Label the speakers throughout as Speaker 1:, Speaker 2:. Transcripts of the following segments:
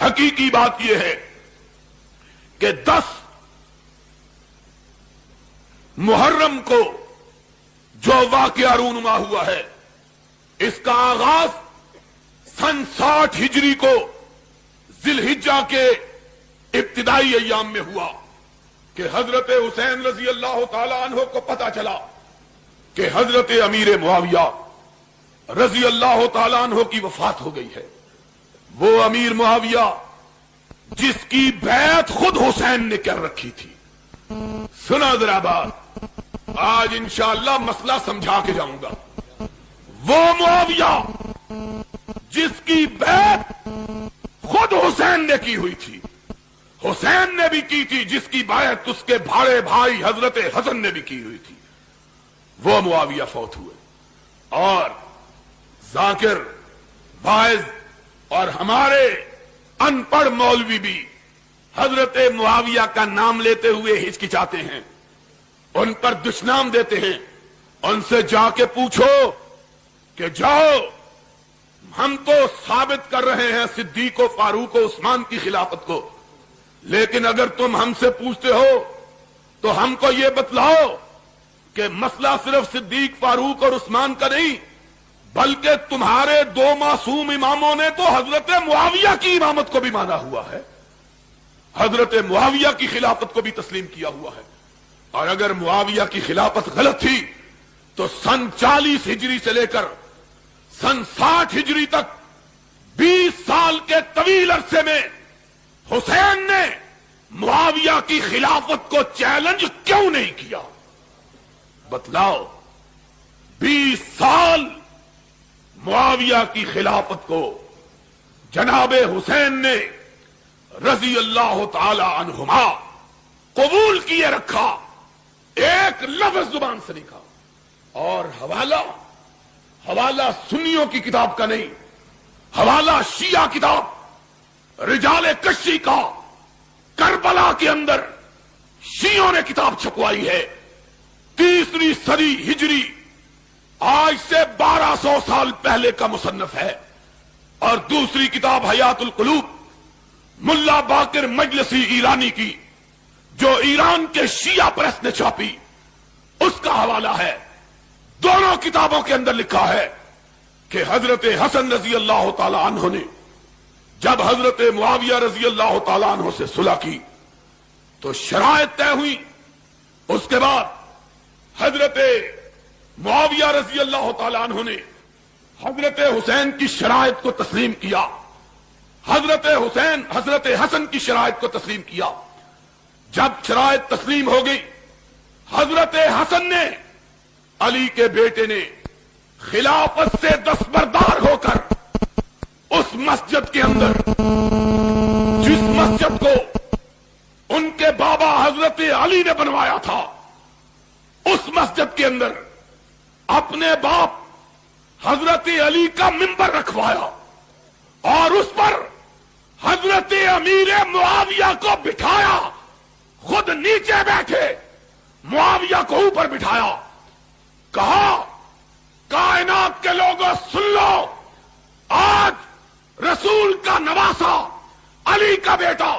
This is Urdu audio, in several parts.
Speaker 1: حقیقی بات یہ ہے کہ 10 محرم کو جو واقعہ رونما ہوا ہے، اس کا آغاز سن 60 ہجری کو ذی الحجہ کے ابتدائی ایام میں ہوا کہ حضرت حسین رضی اللہ تعالی عنہ کو پتا چلا کہ حضرت امیر معاویہ رضی اللہ تعالی عنہ کی وفات ہو گئی ہے۔ وہ امیر معاویہ جس کی بیعت خود حسین نے کر رکھی تھی۔ سنا ذرا بات، آج انشاءاللہ مسئلہ سمجھا کے جاؤں گا۔ وہ معاویہ جس کی بیعت خود حسین نے کی ہوئی تھی، حسین نے بھی کی تھی، جس کی بیعت اس کے بھاڑے بھائی حضرت حسن نے بھی کی ہوئی تھی، وہ معاویہ فوت ہوئے۔ اور ذاکر، واعظ اور ہمارے ان پڑھ مولوی بھی حضرت معاویہ کا نام لیتے ہوئے ہچکچاتے ہیں، ان پر دشنام دیتے ہیں۔ ان سے جا کے پوچھو کہ جاؤ، ہم تو ثابت کر رہے ہیں صدیق و فاروق و عثمان کی خلافت کو، لیکن اگر تم ہم سے پوچھتے ہو تو ہم کو یہ بتلاؤ کہ مسئلہ صرف صدیق، فاروق اور عثمان کا نہیں، بلکہ تمہارے 2 معصوم اماموں نے تو حضرت معاویہ کی امامت کو بھی مانا ہوا ہے، حضرت معاویہ کی خلافت کو بھی تسلیم کیا ہوا ہے۔ اور اگر معاویہ کی خلافت غلط تھی تو سن 40 ہجری سے لے کر سن 60 ہجری تک 20 سال کے طویل عرصے میں حسین نے معاویہ کی خلافت کو چیلنج کیوں نہیں کیا؟ بتلاؤ، 20 سال معاویہ کی خلافت کو جناب حسین نے رضی اللہ تعالی عنہما قبول کیے رکھا، ایک لفظ زبان سے نہیں کہا۔ اور حوالہ سنیوں کی کتاب کا نہیں، حوالہ شیعہ کتاب رجال کشی کا، کربلا کے اندر شیعوں نے کتاب چھپوائی ہے، 3 صدی ہجری، آج سے 1200 سال پہلے کا مصنف ہے۔ اور دوسری کتاب حیات القلوب ملا باقر مجلسی ایرانی کی، جو ایران کے شیعہ پریس نے چھاپی، اس کا حوالہ ہے۔ دونوں کتابوں کے اندر لکھا ہے کہ حضرت حسن رضی اللہ تعالی عنہ نے جب حضرت معاویہ رضی اللہ تعالی عنہ سے صلح کی تو شرائط طے ہوئی، اس کے بعد حضرت معاویہ رضی اللہ تعالی عنہ نے حضرت حسین کی شرائط کو تسلیم کیا، حضرت حسن کی شرائط کو تسلیم کیا۔ جب شرائط تسلیم ہو گئی، حضرت حسن نے، علی کے بیٹے نے، خلافت سے دستبردار ہو کر اس مسجد کے اندر، جس مسجد کو ان کے بابا حضرت علی نے بنوایا تھا، اس مسجد کے اندر اپنے باپ حضرت علی کا منبر رکھوایا اور اس پر حضرت امیر معاویہ کو بٹھایا، خود نیچے بیٹھے، معاویہ کو اوپر بٹھایا، کہا کائنات کے لوگوں سن لو، آج رسول کا نواسا علی کا بیٹا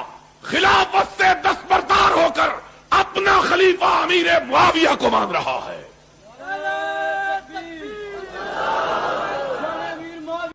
Speaker 1: خلافت سے دستبردار ہو کر اپنا خلیفہ امیر معاویہ کو مان رہا ہے۔